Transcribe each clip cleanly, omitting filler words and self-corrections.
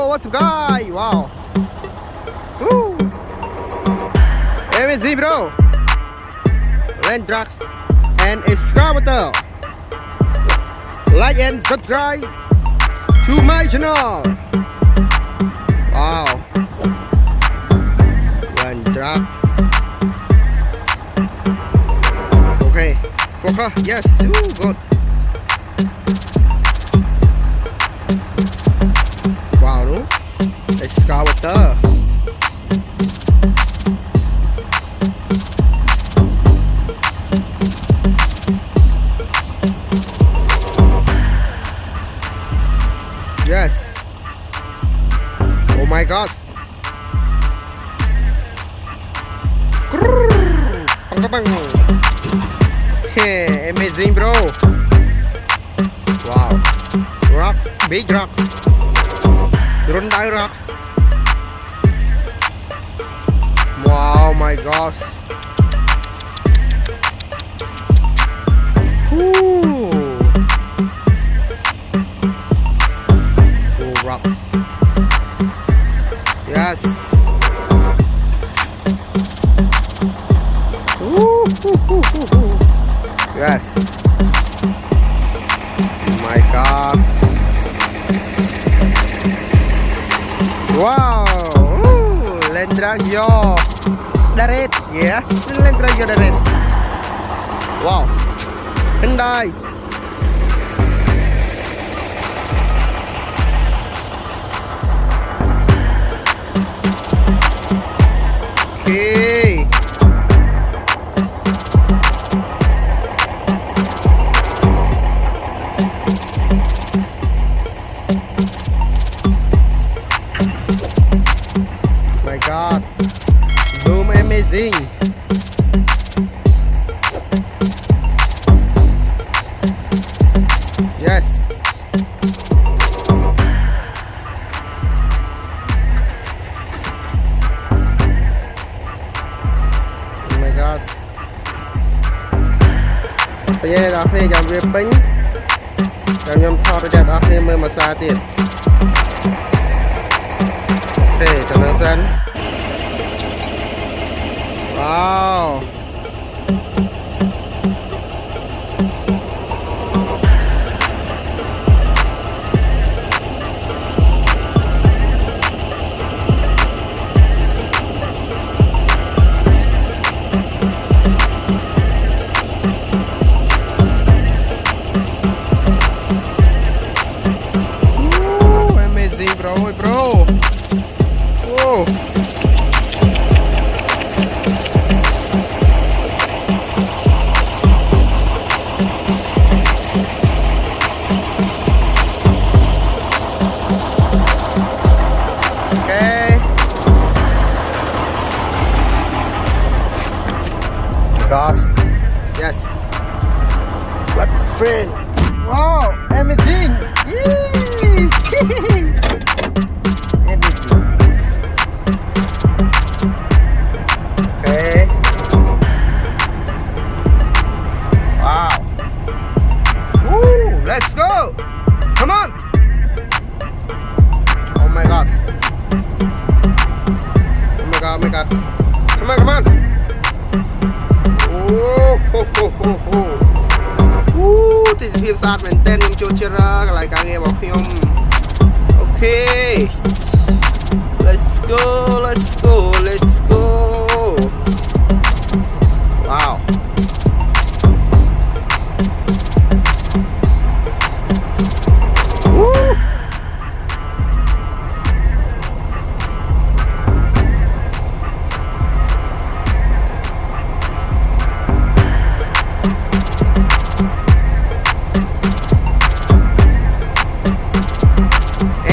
what's up guys? Wow. Woo. Amazing bro. Land drugs and Excavator. Like and subscribe to my channel. Wow. Land drug. Okay. Focus. Yes. Ooh, good. Wow, đúng. Excavator. Yes. Oh my gosh. Hey, amazing bro. Wow. Rock, big rock. Run die rocks. Wow, my gosh. Ooh. Cool rock. Yes. Ooh. Yes. My God. Wow. Land drag yo. Daret. Yes. Land drag yo daret. Wow. And nice. Okay. My God, zoom amazing. Yes. Oh my gosh. Bây giờ đó thì dòng việc bánh dòng nhầm thọ để đó thì mới mà xa tiền. Hey, cho nó sân. Wow. Ooh, amazing bro, bro. Whoa. Okay. Gosh. Yes. What friend? Wow, amazing. Yay. Everything. Okay. Wow. Woo, let's go. Come on. Oh my gosh. Oh my God, oh my God. Come on, come on. Oh, ho, ho, ho, ho. Woo, this isភាពស្អាតមែនទែនខ្ញុំចូលចិត្តកន្លែងការងាររបស់ខ្ញុំ Okay. Let's go, let's go, let's go. Wow. Woo.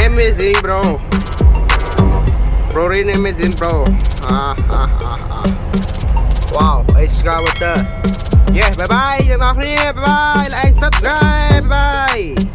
Amazing bro. Bro really amazing bro. Wow, Excavator. Yeah, bye bye. Bye bye. Like, subscribe. Bye bye.